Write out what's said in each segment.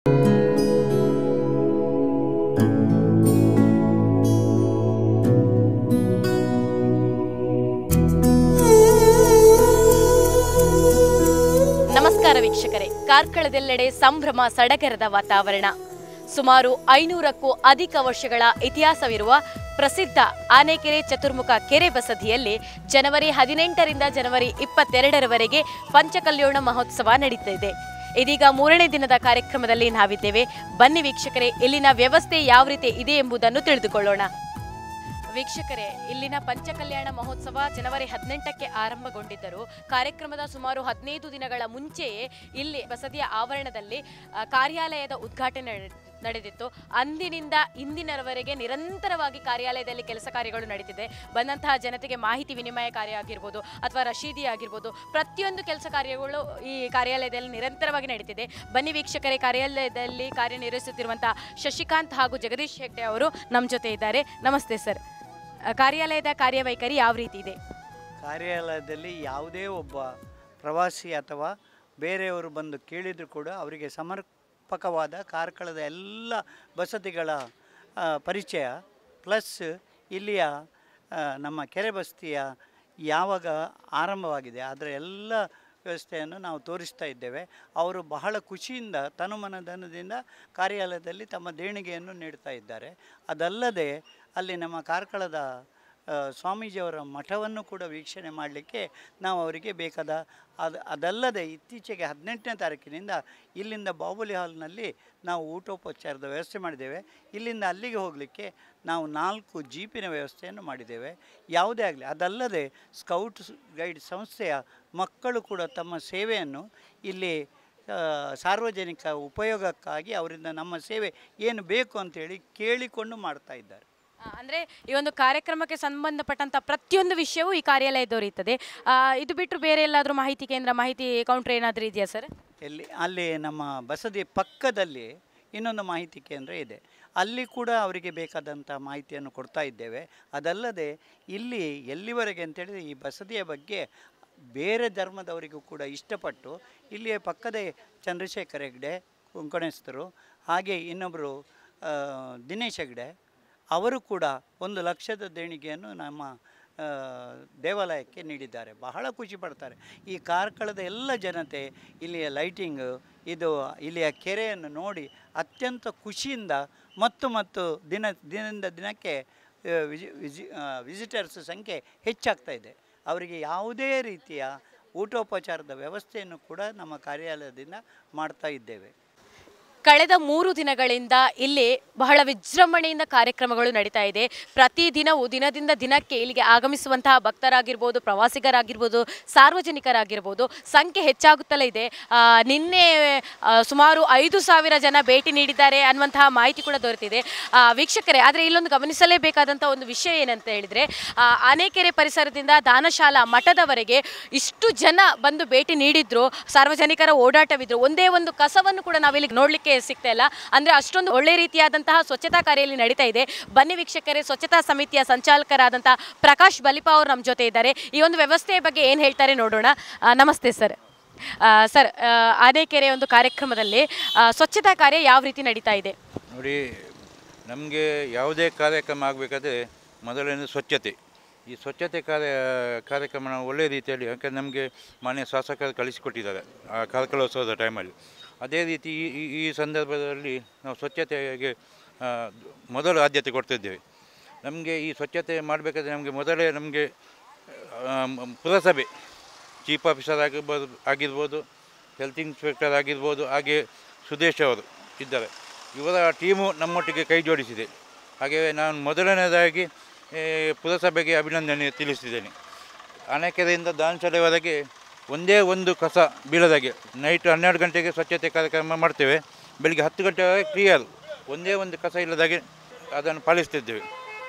ನಮಸ್ಕಾರ ವೀಕ್ಷಕರೇ, ಕಾರ್ಕಳದೆಲ್ಲೆಡೆ ಸಂಭ್ರಮ ಸಡಗರದ ವಾತಾವರಣ. ಸುಮಾರು 500ಕ್ಕೂ ಅಧಿಕ ವರ್ಷಗಳ ಇತಿಹಾಸವಿರುವ ಪ್ರಸಿದ್ಧ ಆನೆಕೆರೆ ಚತುರ್ಮುಖ ಕೆರೆ ಬಸದಿಯಲ್ಲಿ ಜನವರಿ 18ರಿಂದ ಜನವರಿ 22ರವರೆಗೆ ಪಂಚಕಲ್ಯಾಣ ಮಹೋತ್ಸವ ನಡೆಯುತ್ತಿದೆ. ಇದೀಗ 3ನೇ ದಿನದ ಕಾರ್ಯಕ್ರಮದಲ್ಲಿ ನಾವಿದ್ದೇವೆ. ಬನ್ನಿ ವೀಕ್ಷಕರೇ, ಇಲ್ಲಿನ ವ್ಯವಸ್ಥೆ ಯಾವ ರೀತಿ ಇದೆ ಎಂಬುದನ್ನು ತಿಳಿದುಕೊಳ್ಳೋಣ. ವೀಕ್ಷಕರೇ, ಇಲ್ಲಿನ ಪಂಚಕಲ್ಯಾಣ ಮಹೋತ್ಸವ ಜನವರಿ 18ಕ್ಕೆ ಆರಂಭಗೊಂಡಿದ್ದರು. ಕಾರ್ಯಕ್ರಮದ ಸುಮಾರು 15 ದಿನಗಳ ಮುಂಚೆಯೇ ಇಲ್ಲಿ ಬಸದಿಯ ಆವರಣದಲ್ಲಿ ಕಾರ್ಯಾಲಯದ ಉದ್ಘಾಟನೆ ನಡೆದಿತ್ತು. ಅಂದಿನಿಂದ ಇಂದಿನವರೆಗೆ ನಿರಂತರವಾಗಿ ಕಾರ್ಯಾಲಯದಲ್ಲಿ ಕೆಲಸ ಕಾರ್ಯಗಳು ನಡೀತಿದೆ. ಬಂದಂತಹ ಜನತೆಗೆ ಮಾಹಿತಿ ವಿನಿಮಯ ಕಾರ್ಯ ಆಗಿರ್ಬೋದು ಅಥವಾ ರಶೀದಿ ಆಗಿರ್ಬೋದು, ಪ್ರತಿಯೊಂದು ಕೆಲಸ ಕಾರ್ಯಗಳು ಈ ಕಾರ್ಯಾಲಯದಲ್ಲಿ ನಿರಂತರವಾಗಿ ನಡೀತಿದೆ. ಬನ್ನಿ ವೀಕ್ಷಕರೇ, ಕಾರ್ಯಾಲಯದಲ್ಲಿ ಕಾರ್ಯನಿರ್ವಹಿಸುತ್ತಿರುವಂತಹ ಶಶಿಕಾಂತ್ ಹಾಗೂ ಜಗದೀಶ್ ಹೆಗ್ಡೆ ಅವರು ನಮ್ಮ ಜೊತೆ ಇದ್ದಾರೆ. ನಮಸ್ತೆ ಸರ್. ಕಾರ್ಯಾಲಯದ ಕಾರ್ಯವೈಖರಿ ಯಾವ ರೀತಿ ಇದೆ? ಕಾರ್ಯಾಲಯದಲ್ಲಿ ಯಾವುದೇ ಒಬ್ಬ ಪ್ರವಾಸಿ ಅಥವಾ ಬೇರೆಯವರು ಬಂದು ಕೇಳಿದರೂ ಕೂಡ ಅವರಿಗೆ ಸಮರ್ಪಕವಾದ ಕಾರ್ಕಳದ ಎಲ್ಲ ಬಸದಿಗಳ ಪರಿಚಯ, ಪ್ಲಸ್ ಇಲ್ಲಿಯ ನಮ್ಮ ಕೆರೆ ಬಸ್ತಿಯ ಯಾವಾಗ ಆರಂಭವಾಗಿದೆ ಅದರ ಎಲ್ಲ ವ್ಯವಸ್ಥೆಯನ್ನು ನಾವು ತೋರಿಸ್ತಾ ಇದ್ದೇವೆ. ಅವರು ಬಹಳ ಖುಷಿಯಿಂದ ತನುಮನಧನದಿಂದ ಕಾರ್ಯಾಲಯದಲ್ಲಿ ತಮ್ಮ ದೇಣಿಗೆಯನ್ನು ನೀಡ್ತಾ ಇದ್ದಾರೆ. ಅದಲ್ಲದೆ ಅಲ್ಲಿ ನಮ್ಮ ಕಾರ್ಕಳದ ಸ್ವಾಮೀಜಿಯವರ ಮಠವನ್ನು ಕೂಡ ವೀಕ್ಷಣೆ ಮಾಡಲಿಕ್ಕೆ ನಾವು ಅವರಿಗೆ ಬೇಕಾದ ಅದಲ್ಲದೆ ಇತ್ತೀಚೆಗೆ 18ನೇ ತಾರೀಕಿನಿಂದ ಇಲ್ಲಿಂದ ಬಾಹುಬಲಿ ಹಾಲ್ನಲ್ಲಿ ನಾವು ಊಟೋಪಚಾರದ ವ್ಯವಸ್ಥೆ ಮಾಡಿದ್ದೇವೆ. ಇಲ್ಲಿಂದ ಅಲ್ಲಿಗೆ ಹೋಗಲಿಕ್ಕೆ ನಾವು 4 ಜೀಪಿನ ವ್ಯವಸ್ಥೆಯನ್ನು ಮಾಡಿದ್ದೇವೆ. ಯಾವುದೇ ಆಗಲಿ, ಅದಲ್ಲದೆ ಸ್ಕೌಟ್ ಗೈಡ್ ಸಂಸ್ಥೆಯ ಮಕ್ಕಳು ಕೂಡ ತಮ್ಮ ಸೇವೆಯನ್ನು ಇಲ್ಲಿ ಸಾರ್ವಜನಿಕ ಉಪಯೋಗಕ್ಕಾಗಿ ಅವರಿಂದ ನಮ್ಮ ಸೇವೆ ಏನು ಬೇಕು ಅಂತೇಳಿ ಕೇಳಿಕೊಂಡು ಮಾಡ್ತಾ ಇದ್ದಾರೆ. ಅಂದರೆ ಈ ಒಂದು ಕಾರ್ಯಕ್ರಮಕ್ಕೆ ಸಂಬಂಧಪಟ್ಟಂಥ ಪ್ರತಿಯೊಂದು ವಿಷಯವೂ ಈ ಕಾರ್ಯಾಲಯ ದೊರೆಯುತ್ತದೆ. ಇದು ಬಿಟ್ಟರು ಬೇರೆ ಎಲ್ಲಾದರೂ ಮಾಹಿತಿ ಕೇಂದ್ರ, ಮಾಹಿತಿ ಕೌಂಟ್ರ್ ಏನಾದರೂ ಇದೆಯಾ ಸರ್? ಅಲ್ಲಿ ನಮ್ಮ ಬಸದಿ ಪಕ್ಕದಲ್ಲಿ ಇನ್ನೊಂದು ಮಾಹಿತಿ ಕೇಂದ್ರ ಇದೆ. ಅಲ್ಲಿ ಕೂಡ ಅವರಿಗೆ ಬೇಕಾದಂಥ ಮಾಹಿತಿಯನ್ನು ಕೊಡ್ತಾ ಇದ್ದೇವೆ. ಅದಲ್ಲದೆ ಇಲ್ಲಿ ಎಲ್ಲಿವರೆಗೆ ಅಂತೇಳಿದರೆ ಈ ಬಸದಿಯ ಬಗ್ಗೆ ಬೇರೆ ಧರ್ಮದವರಿಗೂ ಕೂಡ ಇಷ್ಟಪಟ್ಟು ಇಲ್ಲಿಯ ಪಕ್ಕದೇ ಚಂದ್ರಶೇಖರ್ ಹೆಗ್ಡೆ ಕೊಂಕಣಸ್ಥರು, ಹಾಗೆ ಇನ್ನೊಬ್ಬರು ದಿನೇಶ್ ಹೆಗ್ಡೆ, ಅವರು ಕೂಡ 1 ಲಕ್ಷದ ದೇಣಿಗೆಯನ್ನು ನಮ್ಮ ದೇವಾಲಯಕ್ಕೆ ನೀಡಿದ್ದಾರೆ. ಬಹಳ ಖುಷಿ ಪಡ್ತಾರೆ. ಈ ಕಾರ್ಕಳದ ಎಲ್ಲ ಜನತೆ ಇಲ್ಲಿಯ ಲೈಟಿಂಗು, ಇದು ಇಲ್ಲಿಯ ಕೆರೆಯನ್ನು ನೋಡಿ ಅತ್ಯಂತ ಖುಷಿಯಿಂದ ಮತ್ತು ದಿನದಿಂದ ದಿನಕ್ಕೆ ವಿಸಿಟರ್ಸ್ ಸಂಖ್ಯೆ ಹೆಚ್ಚಾಗ್ತಾ ಇದೆ. ಅವರಿಗೆ ಯಾವುದೇ ರೀತಿಯ ಊಟೋಪಚಾರದ ವ್ಯವಸ್ಥೆಯನ್ನು ಕೂಡ ನಮ್ಮ ಕಾರ್ಯಾಲಯದಿಂದ ಮಾಡ್ತಾ ಇದ್ದೇವೆ. ಕಳೆದ 3 ದಿನಗಳಿಂದ ಇಲ್ಲಿ ಬಹಳ ವಿಜೃಂಭಣೆಯಿಂದ ಕಾರ್ಯಕ್ರಮಗಳು ನಡೀತಾ ಇದೆ. ಪ್ರತಿದಿನವೂ ದಿನದಿಂದ ದಿನಕ್ಕೆ ಇಲ್ಲಿಗೆ ಆಗಮಿಸುವಂತಹ ಭಕ್ತರಾಗಿರ್ಬೋದು, ಪ್ರವಾಸಿಗರಾಗಿರ್ಬೋದು, ಸಾರ್ವಜನಿಕರಾಗಿರ್ಬೋದು ಸಂಖ್ಯೆ ಹೆಚ್ಚಾಗುತ್ತಲೇ ಇದೆ. ನಿನ್ನೆ ಸುಮಾರು 5,000 ಜನ ಭೇಟಿ ನೀಡಿದ್ದಾರೆ ಅನ್ನುವಂತಹ ಮಾಹಿತಿ ಕೂಡ ದೊರೆತಿದೆ. ವೀಕ್ಷಕರೇ, ಆದರೆ ಇಲ್ಲೊಂದು ಗಮನಿಸಲೇಬೇಕಾದಂಥ ಒಂದು ವಿಷಯ ಏನಂತ ಹೇಳಿದರೆ, ಆನೆಕೆರೆ ಪರಿಸರದಿಂದ ದಾನಶಾಲಾ ಮಠದವರೆಗೆ ಇಷ್ಟು ಜನ ಬಂದು ಭೇಟಿ ನೀಡಿದ್ರು, ಸಾರ್ವಜನಿಕರ ಓಡಾಟವಿದ್ರು, ಒಂದೇ ಒಂದು ಕಸವನ್ನು ಕೂಡ ನಾವಿಲ್ಲಿ ನೋಡಲಿಕ್ಕೆ ಸಿಗ್ತಾ ಇಲ್ಲ. ಅಂದ್ರೆ ಅಷ್ಟೊಂದು ಒಳ್ಳೆ ರೀತಿಯಾದಂತಹ ಸ್ವಚ್ಛತಾ ಕಾರ್ಯಲ್ಲಿ ನಡೀತಾ ಇದೆ. ಬನ್ನಿ ವೀಕ್ಷಕರೇ, ಸ್ವಚ್ಛತಾ ಸಮಿತಿಯ ಸಂಚಾಲಕರಾದಂತಹ ಪ್ರಕಾಶ್ ಬಲಿಪಾ ಅವರು ನಮ್ಮ ಜೊತೆ ಇದ್ದಾರೆ. ಈ ಒಂದು ವ್ಯವಸ್ಥೆಯ ಬಗ್ಗೆ ಏನು ಹೇಳ್ತಾರೆ ನೋಡೋಣ. ನಮಸ್ತೆ ಸರ್. ಸರ್, ಆನೆಕೆರೆ ಒಂದು ಕಾರ್ಯಕ್ರಮದಲ್ಲಿ ಸ್ವಚ್ಛತಾ ಕಾರ್ಯ ಯಾವ ರೀತಿ ನಡೀತಾ ಇದೆ? ನೋಡಿ, ನಮಗೆ ಯಾವುದೇ ಕಾರ್ಯಕ್ರಮ ಆಗಬೇಕಾದ್ರೆ ಮೊದಲನೇ ಸ್ವಚ್ಛತೆ. ಈ ಸ್ವಚ್ಛತೆ ಕಾರ್ಯಕ್ರಮ ಒಳ್ಳೆಯ ರೀತಿಯಲ್ಲಿ, ಯಾಕಂದರೆ ನಮಗೆ ಮಾನ್ಯ ಶಾಸಕರು ಕಳಿಸಿಕೊಟ್ಟಿದ್ದಾರೆ ಆ ಕಾರ್ಕಳೋತ್ಸವದ ಟೈಮಲ್ಲಿ. ಅದೇ ರೀತಿ ಈ ಸಂದರ್ಭದಲ್ಲಿ ನಾವು ಸ್ವಚ್ಛತೆಗೆ ಮೊದಲು ಆದ್ಯತೆ ಕೊಡ್ತಿದ್ದೇವೆ. ನಮಗೆ ಈ ಸ್ವಚ್ಛತೆ ಮಾಡಬೇಕಾದ್ರೆ ನಮಗೆ ಪುರಸಭೆ ಚೀಫ್ ಆಫೀಸರ್ ಆಗಿರ್ಬೋದು, ಹೆಲ್ತ್ ಇನ್ಸ್ಪೆಕ್ಟರ್ ಆಗಿರ್ಬೋದು, ಹಾಗೆ ಸುದೇಶ್ ಅವರು ಇದ್ದಾರೆ. ಇವರ ಟೀಮು ನಮ್ಮೊಟ್ಟಿಗೆ ಕೈ ಜೋಡಿಸಿದೆ. ಹಾಗೆ ನಾನು ಮೊದಲನೇದಾಗಿ ಪುರಸಭೆಗೆ ಅಭಿನಂದನೆ ತಿಳಿಸಿದ್ದೇನೆ. ಆನೆಕೆರೆಯಿಂದ ದಾನಶಾಲೆವರೆಗೆ ಒಂದೇ ಒಂದು ಕಸ ಬೀಳದಾಗೆ ನೈಟ್ 12 ಗಂಟೆಗೆ ಸ್ವಚ್ಛತೆ ಕಾರ್ಯಕ್ರಮ ಮಾಡ್ತೇವೆ. ಬೆಳಿಗ್ಗೆ 10 ಗಂಟೆಗೆ ಕ್ಲಿಯರ್, ಒಂದೇ ಒಂದು ಕಸ ಇಲ್ಲದಾಗೆ ಅದನ್ನು ಪಾಲಿಸ್ತಿದ್ದೇವೆ.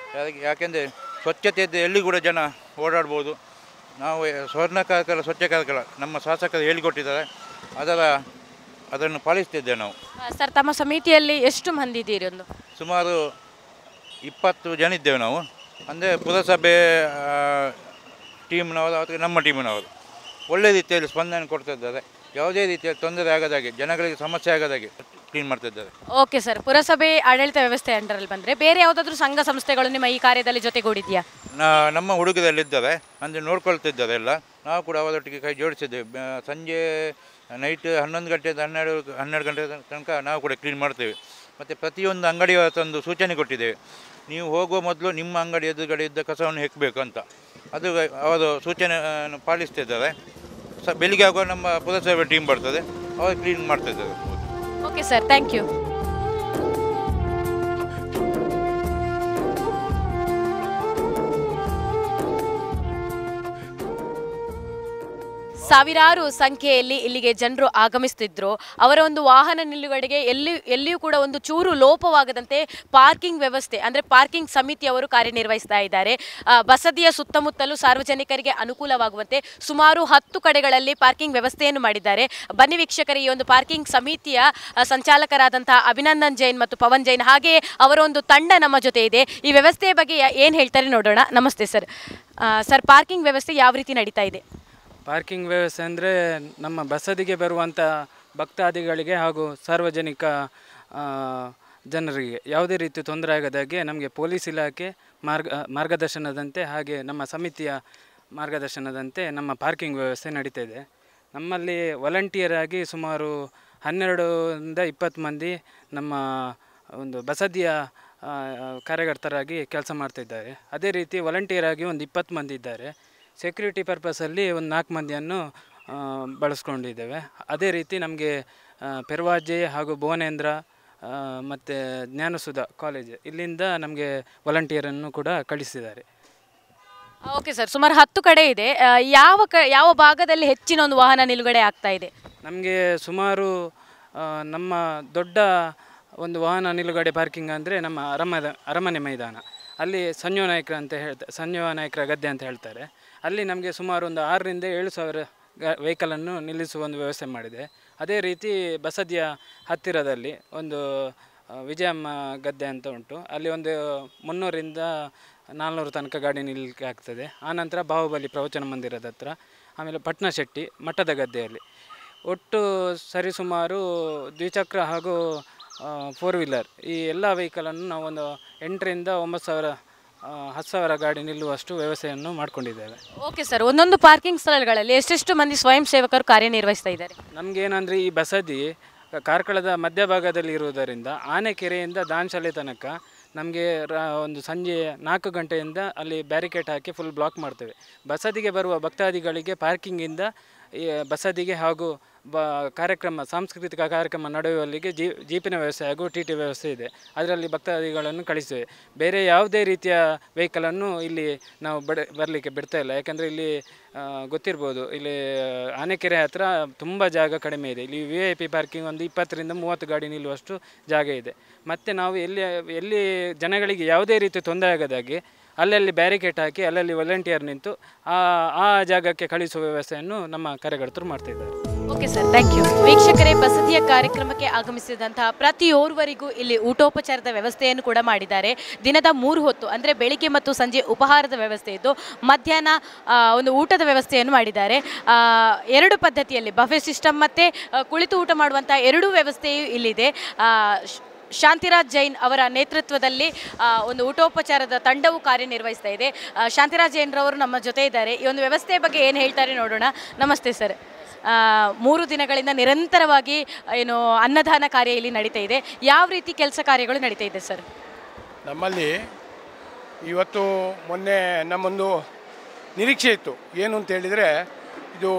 ಯಾಕೆಂದರೆ ಸ್ವಚ್ಛತೆ ಇದ್ದರೆ ಎಲ್ಲಿ ಕೂಡ ಜನ ಓಡಾಡ್ಬೋದು. ನಾವು ಸ್ವರ್ಣ ಕಾರ್ಕಳ ಸ್ವಚ್ಛ ಕಾರ್ಕಳ ನಮ್ಮ ಶಾಸಕರು ಹೇಳಿಕೊಟ್ಟಿದ್ದಾರೆ, ಅದನ್ನು ಪಾಲಿಸ್ತಿದ್ದೇವೆ ನಾವು. ಸರ್, ತಮ್ಮ ಸಮಿತಿಯಲ್ಲಿ ಎಷ್ಟು ಮಂದಿ ಇದ್ದೀರಿ? ಸುಮಾರು 20 ಜನ ಇದ್ದೇವೆ ನಾವು. ಅಂದರೆ ಪುರಸಭೆ ಟೀಮ್ನವರು ಅಥವಾ ನಮ್ಮ ಟೀಮಿನವರು ಒಳ್ಳೆ ರೀತಿಯಲ್ಲಿ ಸ್ಪಂದನೆ ಕೊಡ್ತಾ ಇದ್ದಾರೆ. ಯಾವುದೇ ರೀತಿಯ ತೊಂದರೆ ಆಗದಾಗೆ, ಜನಗಳಿಗೆ ಸಮಸ್ಯೆ ಆಗದಾಗೆ ಕ್ಲೀನ್ ಮಾಡ್ತಿದ್ದಾರೆ. ಓಕೆ ಸರ್, ಪುರಸಭೆ ಆಡಳಿತ ವ್ಯವಸ್ಥೆ ಅಂಡರಲ್ಲಿ ಬಂದರೆ ಬೇರೆ ಯಾವುದಾದ್ರೂ ಸಂಘ ಸಂಸ್ಥೆಗಳು ನಿಮ್ಮ ಈ ಕಾರ್ಯದಲ್ಲಿ ಜೊತೆಗೂಡಿದೆಯಾ? ನಮ್ಮ ಹುಡುಗರಲ್ಲಿದ್ದಾರೆ, ಅಂದರೆ ನೋಡ್ಕೊಳ್ತಿದ್ದಾರೆ ಎಲ್ಲ. ನಾವು ಕೂಡ ಅವರೊಟ್ಟಿಗೆ ಕೈ ಜೋಡಿಸಿದ್ದೇವೆ. ಸಂಜೆ ನೈಟ್ 11 ಗಂಟೆಯಿಂದ 12 ಗಂಟೆ ತನಕ ನಾವು ಕೂಡ ಕ್ಲೀನ್ ಮಾಡ್ತೇವೆ. ಮತ್ತು ಪ್ರತಿಯೊಂದು ಅಂಗಡಿಯ ತಂದು ಸೂಚನೆ ಕೊಟ್ಟಿದ್ದೇವೆ, ನೀವು ಹೋಗುವ ಮೊದಲು ನಿಮ್ಮ ಅಂಗಡಿ ಎದುರುಗಡೆ ಇದ್ದ ಕಸವನ್ನು ಹೆಕ್ಕಬೇಕು ಅಂತ. ಅದು ಅವರು ಸೂಚನೆ ಪಾಲಿಸ್ತಿದ್ದಾರೆ. ಬೆಳಿಗ್ಗೆ ಆಗುವ ನಮ್ಮ ಪುರಸಭೆ ಟೀಮ್ ಬರ್ತದೆ, ಅವರು ಕ್ಲೀನ್ ಮಾಡ್ತಿದ್ದಾರೆ. Okay sir, thank you. ಸಾವಿರಾರು ಸಂಖ್ಯೆಯಲ್ಲಿ ಇಲ್ಲಿಗೆ ಜನರು ಆಗಮಿಸ್ತಿದ್ರು. ಅವರ ಒಂದು ವಾಹನ ನಿಲುಗಡೆಗೆ ಎಲ್ಲಿಯೂ ಕೂಡ ಒಂದು ಚೂರು ಲೋಪವಾಗದಂತೆ ಪಾರ್ಕಿಂಗ್ ವ್ಯವಸ್ಥೆ ಅಂದರೆ ಪಾರ್ಕಿಂಗ್ ಸಮಿತಿಯವರು ಕಾರ್ಯನಿರ್ವಹಿಸ್ತಾ ಇದ್ದಾರೆ. ಬಸದಿಯ ಸುತ್ತಮುತ್ತಲೂ ಸಾರ್ವಜನಿಕರಿಗೆ ಅನುಕೂಲವಾಗುವಂತೆ ಸುಮಾರು 10 ಕಡೆಗಳಲ್ಲಿ ಪಾರ್ಕಿಂಗ್ ವ್ಯವಸ್ಥೆಯನ್ನು ಮಾಡಿದ್ದಾರೆ. ಬನ್ನಿ ವೀಕ್ಷಕರೇ, ಈ ಒಂದು ಪಾರ್ಕಿಂಗ್ ಸಮಿತಿಯ ಸಂಚಾಲಕರಾದಂತಹ ಅಭಿನಂದನ್ ಜೈನ್ ಮತ್ತು ಪವನ್ ಜೈನ್ ಹಾಗೆಯೇ ಅವರ ಒಂದು ತಂಡ ನಮ್ಮ ಜೊತೆ ಇದೆ. ಈ ವ್ಯವಸ್ಥೆಯ ಬಗ್ಗೆ ಏನು ಹೇಳ್ತಾರೆ ನೋಡೋಣ. ನಮಸ್ತೆ ಸರ್. ಸರ್, ಪಾರ್ಕಿಂಗ್ ವ್ಯವಸ್ಥೆ ಯಾವ ರೀತಿ ನಡೀತಾ ಇದೆ? ಪಾರ್ಕಿಂಗ್ ವ್ಯವಸ್ಥೆ ಅಂದರೆ ನಮ್ಮ ಬಸದಿಗೆ ಬರುವಂಥ ಭಕ್ತಾದಿಗಳಿಗೆ ಹಾಗೂ ಸಾರ್ವಜನಿಕ ಜನರಿಗೆ ಯಾವುದೇ ರೀತಿ ತೊಂದರೆ ಆಗದಾಗೆ ನಮಗೆ ಪೊಲೀಸ್ ಇಲಾಖೆ ಮಾರ್ಗದರ್ಶನದಂತೆ ಹಾಗೆ ನಮ್ಮ ಸಮಿತಿಯ ಮಾರ್ಗದರ್ಶನದಂತೆ ನಮ್ಮ ಪಾರ್ಕಿಂಗ್ ವ್ಯವಸ್ಥೆ ನಡೀತಾ ಇದೆ. ನಮ್ಮಲ್ಲಿ ವಾಲಂಟಿಯರ್ ಆಗಿ ಸುಮಾರು 12ರಿಂದ 20 ಮಂದಿ ನಮ್ಮ ಒಂದು ಬಸದಿಯ ಕಾರ್ಯಕರ್ತರಾಗಿ ಕೆಲಸ ಮಾಡ್ತಿದ್ದಾರೆ. ಅದೇ ರೀತಿ ವಾಲಂಟಿಯರ್ ಆಗಿ ಒಂದು 20 ಮಂದಿ ಇದ್ದಾರೆ. ಸೆಕ್ಯೂರಿಟಿ ಪರ್ಪಸಲ್ಲಿ ಒಂದು 4 ಮಂದಿಯನ್ನು ಬಳಸ್ಕೊಂಡಿದ್ದೇವೆ. ಅದೇ ರೀತಿ ನಮಗೆ ಪೆರ್ವಾಜೆ ಹಾಗೂ ಭುವನೇಂದ್ರ ಮತ್ತು ಜ್ಞಾನಸುಧಾ ಕಾಲೇಜ್ ಇಲ್ಲಿಂದ ನಮಗೆ ವಾಲಂಟಿಯರನ್ನು ಕೂಡ ಕಳಿಸಿದ್ದಾರೆ. ಓಕೆ ಸರ್, ಸುಮಾರು 10 ಕಡೆ ಇದೆ. ಯಾವ ಭಾಗದಲ್ಲಿ ಹೆಚ್ಚಿನ ಒಂದು ವಾಹನ ನಿಲುಗಡೆ ಆಗ್ತಾ ಇದೆ? ನಮಗೆ ಸುಮಾರು ನಮ್ಮ ದೊಡ್ಡ ಒಂದು ವಾಹನ ನಿಲುಗಡೆ ಪಾರ್ಕಿಂಗ್ ಅಂದರೆ ನಮ್ಮ ಅರಮನೆ ಮೈದಾನ, ಅಲ್ಲಿ ಸಂಜೀವ ನಾಯಕರ ಗದ್ದೆ ಅಂತ ಹೇಳ್ತಾರೆ. ಅಲ್ಲಿ ನಮಗೆ ಸುಮಾರು ಒಂದು 6ರಿಂದ 7 ಸಾವಿರ ವೆಹಿಕಲನ್ನು ನಿಲ್ಲಿಸುವ ಒಂದು ವ್ಯವಸ್ಥೆ ಮಾಡಿದೆ. ಅದೇ ರೀತಿ ಬಸದಿಯ ಹತ್ತಿರದಲ್ಲಿ ಒಂದು ವಿಜಯಮ್ಮ ಗದ್ದೆ ಅಂತ ಉಂಟು, ಅಲ್ಲಿ ಒಂದು 300ರಿಂದ 400 ತನಕ ಗಾಡಿ ನಿಲ್ಲಕ್ಕೆ ಆಗ್ತದೆ. ಆನಂತರ ಬಾಹುಬಲಿ ಪ್ರವಚನ ಮಂದಿರದ ಹತ್ರ, ಆಮೇಲೆ ಪಟ್ನಶೆಟ್ಟಿ ಮಠದ ಗದ್ದೆಯಲ್ಲಿ ಒಟ್ಟು ಸರಿಸುಮಾರು ದ್ವಿಚಕ್ರ ಹಾಗೂ 4 ವೀಲರ್ ಈ ಎಲ್ಲ ವೆಹಿಕಲನ್ನು ನಾವು ಒಂದು 8ರಿಂದ 9 ಸಾವಿರ 10 ಸಾವಿರ ಗಾಡಿ ನಿಲ್ಲುವಷ್ಟು ವ್ಯವಸ್ಥೆಯನ್ನು ಮಾಡಿಕೊಂಡಿದ್ದೇವೆ. ಓಕೆ ಸರ್, ಒಂದೊಂದು ಪಾರ್ಕಿಂಗ್ ಸ್ಥಳಗಳಲ್ಲಿ ಎಷ್ಟೆಷ್ಟು ಮಂದಿ ಸ್ವಯಂ ಸೇವಕರು ಕಾರ್ಯನಿರ್ವಹಿಸ್ತಾ ಇದ್ದಾರೆ? ನಮಗೇನಂದರೆ ಈ ಬಸದಿ ಕಾರ್ಕಳದ ಮಧ್ಯಭಾಗದಲ್ಲಿ ಇರುವುದರಿಂದ ಆನೆಕೆರೆಯಿಂದ ದಾನಶಾಲೆ ತನಕ ನಮಗೆ ಒಂದು ಸಂಜೆ 4 ಗಂಟೆಯಿಂದ ಅಲ್ಲಿ ಬ್ಯಾರಿಕೇಡ್ ಹಾಕಿ ಫುಲ್ ಬ್ಲಾಕ್ ಮಾಡ್ತೇವೆ. ಬಸದಿಗೆ ಬರುವ ಭಕ್ತಾದಿಗಳಿಗೆ ಪಾರ್ಕಿಂಗಿಂದ ಈ ಬಸದಿಗೆ ಹಾಗೂ ಸಾಂಸ್ಕೃತಿಕ ಕಾರ್ಯಕ್ರಮ ನಡೆಯುವಲ್ಲಿಗೆ ಜೀಪಿನ ವ್ಯವಸ್ಥೆ ಹಾಗೂ ಟಿ ವ್ಯವಸ್ಥೆ ಇದೆ. ಅದರಲ್ಲಿ ಭಕ್ತಾದಿಗಳನ್ನು ಕಳಿಸ್ತೇವೆ. ಬೇರೆ ಯಾವುದೇ ರೀತಿಯ ವೆಹಿಕಲನ್ನು ಇಲ್ಲಿ ನಾವು ಬರಲಿಕ್ಕೆ ಬಿಡ್ತಾ ಇಲ್ಲ. ಯಾಕಂದರೆ ಇಲ್ಲಿ ಗೊತ್ತಿರ್ಬೋದು, ಇಲ್ಲಿ ಆನೆಕೆರೆ ಹತ್ರ ತುಂಬ ಜಾಗ ಕಡಿಮೆ ಇದೆ. ಇಲ್ಲಿ VIP ಪಾರ್ಕಿಂಗ್ ಒಂದು 20ರಿಂದ 30 ಗಾಡಿ ನಿಲ್ಲುವಷ್ಟು ಜಾಗ ಇದೆ. ಮತ್ತು ನಾವು ಎಲ್ಲಿ ಜನಗಳಿಗೆ ಯಾವುದೇ ರೀತಿ ತೊಂದರೆ ಆಗದಾಗೆ ಅಲ್ಲಲ್ಲಿ ಬ್ಯಾರಿಕೇಡ್ ಹಾಕಿ ಅಲ್ಲಲ್ಲಿ ವಾಲಂಟಿಯರ್ ನಿಂತು ಆ ಜಾಗಕ್ಕೆ ಕಳಿಸುವ ವ್ಯವಸ್ಥೆಯನ್ನು ನಮ್ಮ ಕಾರ್ಯಕರ್ತರು ಮಾಡ್ತಿದ್ದಾರೆ. Okay sir, thank you. ವೀಕ್ಷಕರೇ, ಬಸದಿಯ ಕಾರ್ಯಕ್ರಮಕ್ಕೆ ಆಗಮಿಸಿದಂತಹ ಪ್ರತಿಯೋರ್ವರಿಗೂ ಇಲ್ಲಿ ಊಟೋಪಚಾರದ ವ್ಯವಸ್ಥೆಯನ್ನು ಕೂಡ ಮಾಡಿದ್ದಾರೆ. ದಿನದ 3 ಹೊತ್ತು ಅಂದರೆ ಬೆಳಿಗ್ಗೆ ಮತ್ತು ಸಂಜೆ ಉಪಹಾರದ ವ್ಯವಸ್ಥೆ ಇದ್ದು ಮಧ್ಯಾಹ್ನ ಒಂದು ಊಟದ ವ್ಯವಸ್ಥೆಯನ್ನು ಮಾಡಿದ್ದಾರೆ. 2 ಪದ್ಧತಿಯಲ್ಲಿ ಬಫೆ ಸಿಸ್ಟಮ್ ಮತ್ತು ಕುಳಿತು ಊಟ ಮಾಡುವಂಥ 2 ವ್ಯವಸ್ಥೆಯೂ ಇಲ್ಲಿದೆ. ಶಾಂತಿರಾಜ್ ಜೈನ್ ಅವರ ನೇತೃತ್ವದಲ್ಲಿ ಒಂದು ಊಟೋಪಚಾರದ ತಂಡವು ಕಾರ್ಯನಿರ್ವಹಿಸ್ತಾ ಇದೆ. ಶಾಂತಿರಾಜ್ ಜೈನ್ರವರು ನಮ್ಮ ಜೊತೆ ಇದ್ದಾರೆ. ಈ ಒಂದು ವ್ಯವಸ್ಥೆಯ ಬಗ್ಗೆ ಏನು ಹೇಳ್ತಾರೆ ನೋಡೋಣ. ನಮಸ್ತೆ ಸರ್. 3 ದಿನಗಳಿಂದ ನಿರಂತರವಾಗಿ ಅನ್ನದಾನ ಕಾರ್ಯ ಇಲ್ಲಿ ನಡೀತಾ ಇದೆ. ಯಾವ ರೀತಿ ಕೆಲಸ ಕಾರ್ಯಗಳು ನಡೀತಾ ಇದೆ ಸರ್? ನಮ್ಮಲ್ಲಿ ಇವತ್ತು ಮೊನ್ನೆ ನಮ್ಮೊಂದು ನಿರೀಕ್ಷೆ ಇತ್ತು. ಏನು ಅಂತ ಹೇಳಿದರೆ, ಇದು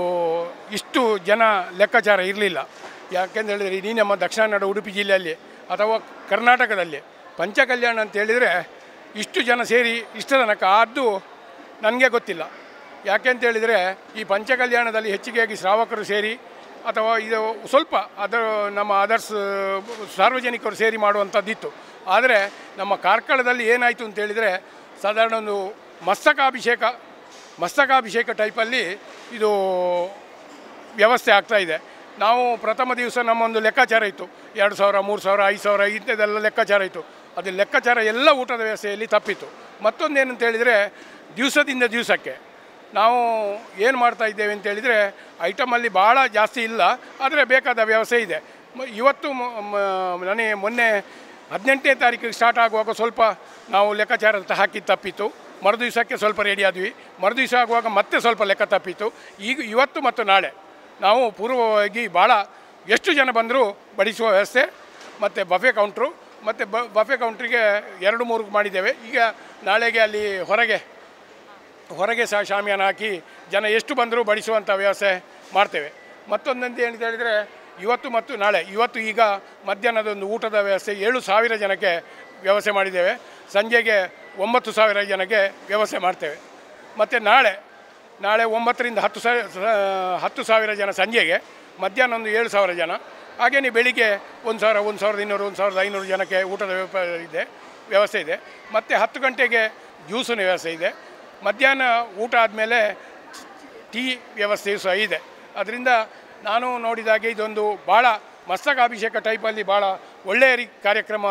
ಇಷ್ಟು ಜನ ಲೆಕ್ಕಾಚಾರ ಇರಲಿಲ್ಲ. ಯಾಕೆಂತ ಹೇಳಿದರೆ, ಇಡೀ ನಮ್ಮ ದಕ್ಷಿಣ ಕನ್ನಡ ಉಡುಪಿ ಜಿಲ್ಲೆಯಲ್ಲಿ ಅಥವಾ ಕರ್ನಾಟಕದಲ್ಲಿ ಪಂಚಕಲ್ಯಾಣ ಅಂತ ಹೇಳಿದರೆ ಇಷ್ಟು ಜನ ಸೇರಿ ಇಷ್ಟು ತನಕ ಆದ್ದು ನನಗೆ ಗೊತ್ತಿಲ್ಲ. ಯಾಕೆ ಅಂತ ಹೇಳಿದರೆ, ಈ ಪಂಚಕಲ್ಯಾಣದಲ್ಲಿ ಹೆಚ್ಚಿಗೆಯಾಗಿ ಶ್ರಾವಕರು ಸೇರಿ ಅಥವಾ ಇದು ಸ್ವಲ್ಪ ನಮ್ಮ ಅದರ್ಸ್ ಸಾರ್ವಜನಿಕರು ಸೇರಿ ಮಾಡುವಂಥದ್ದಿತ್ತು. ಆದರೆ ನಮ್ಮ ಕಾರ್ಕಳದಲ್ಲಿ ಏನಾಯಿತು ಅಂತ ಹೇಳಿದರೆ, ಸಾಧಾರಣ ಒಂದು ಮಸ್ತಕಾಭಿಷೇಕ ಟೈಪಲ್ಲಿ ಇದು ವ್ಯವಸ್ಥೆ ಆಗ್ತಾಯಿದೆ. ನಾವು ಪ್ರಥಮ ದಿವಸ ನಮ್ಮೊಂದು ಲೆಕ್ಕಾಚಾರ ಇತ್ತು, 2,000, 3,000, 5,000 ಇಂಥದ್ದೆಲ್ಲ ಲೆಕ್ಕಾಚಾರ ಇತ್ತು. ಅದು ಲೆಕ್ಕಾಚಾರ ಎಲ್ಲ ಊಟದ ವ್ಯವಸ್ಥೆಯಲ್ಲಿ ತಪ್ಪಿತ್ತು. ಮತ್ತೊಂದೇನಂತ ಹೇಳಿದರೆ, ದಿವಸದಿಂದ ದಿವಸಕ್ಕೆ ನಾವು ಏನು ಮಾಡ್ತಾ ಇದ್ದೇವೆ ಅಂತ ಹೇಳಿದರೆ, ಐಟಮಲ್ಲಿ ಭಾಳ ಜಾಸ್ತಿ ಇಲ್ಲ, ಆದರೆ ಬೇಕಾದ ವ್ಯವಸ್ಥೆ ಇದೆ. ಇವತ್ತು ನನಗೆ ಮೊನ್ನೆ 18ನೇ ತಾರೀಕಿಗೆ ಸ್ಟಾರ್ಟ್ ಆಗುವಾಗ ಸ್ವಲ್ಪ ನಾವು ಲೆಕ್ಕಾಚಾರ ಹಾಕಿ ತಪ್ಪಿತ್ತು. ಮರುದಿವಸಕ್ಕೆ ಸ್ವಲ್ಪ ರೆಡಿ ಆದ್ವಿ. ಮರುದಿವಸ ಆಗುವಾಗ ಮತ್ತೆ ಸ್ವಲ್ಪ ಲೆಕ್ಕ ತಪ್ಪಿತ್ತು. ಈಗ ಇವತ್ತು ಮತ್ತು ನಾಳೆ ನಾವು ಪೂರ್ವವಾಗಿ ಭಾಳ ಎಷ್ಟು ಜನ ಬಂದರೂ ಬಡಿಸುವ ವ್ಯವಸ್ಥೆ ಮತ್ತು ಬಫೆ ಕೌಂಟ್ರು ಮತ್ತು ಬಫೆ ಕೌಂಟ್ರಿಗೆ 2-3 ಮಾಡಿದ್ದೇವೆ. ಈಗ ನಾಳೆಗೆ ಅಲ್ಲಿ ಹೊರಗೆ ಸಹ ಶಾಮಿಯಾನ ಹಾಕಿ ಜನ ಎಷ್ಟು ಬಂದರೂ ಬಡಿಸುವಂಥ ವ್ಯವಸ್ಥೆ ಮಾಡ್ತೇವೆ. ಮತ್ತೊಂದಂತ ಏನು ಹೇಳಿದರೆ ಇವತ್ತು ಮತ್ತು ನಾಳೆ, ಇವತ್ತು ಈಗ ಮಧ್ಯಾಹ್ನದೊಂದು ಊಟದ ವ್ಯವಸ್ಥೆ 7,000 ಜನಕ್ಕೆ ವ್ಯವಸ್ಥೆ ಮಾಡಿದ್ದೇವೆ. ಸಂಜೆಗೆ 9,000 ಜನಕ್ಕೆ ವ್ಯವಸ್ಥೆ ಮಾಡ್ತೇವೆ. ಮತ್ತು ನಾಳೆ 9ರಿಂದ 10,000 ಜನ ಸಂಜೆಗೆ, ಮಧ್ಯಾಹ್ನ ಒಂದು 7,000 ಜನ, ಹಾಗೆಯೇ ಬೆಳಿಗ್ಗೆ 1,000, 1,200, 1,500 ಜನಕ್ಕೆ ಊಟದ ವ್ಯವಸ್ಥೆ ಇದೆ. ಮತ್ತು 10 ಗಂಟೆಗೆ ಜ್ಯೂಸಿನ ವ್ಯವಸ್ಥೆ ಇದೆ. ಮಧ್ಯಾಹ್ನ ಊಟ ಆದಮೇಲೆ ಟೀ ವ್ಯವಸ್ಥೆಯು ಸಹ ಇದೆ. ಅದರಿಂದ ನಾನು ನೋಡಿದಾಗೆ ಇದೊಂದು ಭಾಳ ಮಸ್ತಕಾಭಿಷೇಕ ಟೈಪಲ್ಲಿ ಭಾಳ ಒಳ್ಳೆಯ ಕಾರ್ಯಕ್ರಮ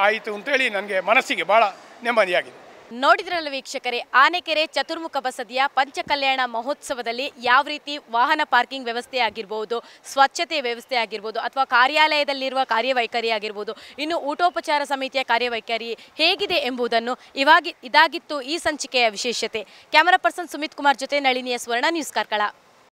ಆಯಿತು ಅಂತೇಳಿ ನನಗೆ ಮನಸ್ಸಿಗೆ ಭಾಳ ನೆಮ್ಮದಿಯಾಗಿದೆ. ನೋಡಿದ್ರಲ್ಲ ವೀಕ್ಷಕರೇ, ಆನೆಕೆರೆ ಚತುರ್ಮುಖ ಬಸದಿಯ ಪಂಚಕಲ್ಯಾಣ ಮಹೋತ್ಸವದಲ್ಲಿ ಯಾವ ರೀತಿ ವಾಹನ ಪಾರ್ಕಿಂಗ್ ವ್ಯವಸ್ಥೆ ಆಗಿರ್ಬೋದು, ಸ್ವಚ್ಛತೆ ವ್ಯವಸ್ಥೆ ಆಗಿರ್ಬೋದು, ಅಥವಾ ಕಾರ್ಯಾಲಯದಲ್ಲಿರುವ ಕಾರ್ಯವೈಖರಿ ಆಗಿರ್ಬೋದು, ಇನ್ನು ಊಟೋಪಚಾರ ಸಮಿತಿಯ ಕಾರ್ಯವೈಖರಿ ಹೇಗಿದೆ ಎಂಬುದನ್ನು ಇದಾಗಿತ್ತು ಈ ಸಂಚಿಕೆಯ ವಿಶೇಷತೆ. ಕ್ಯಾಮರಾ ಪರ್ಸನ್ ಸುಮಿತ್ ಕುಮಾರ್ ಜೊತೆ ನಳಿನಿಯ ಸ್ವರ್ಣ, ನ್ಯೂಸ್ ಕಾರ್ಕಳ.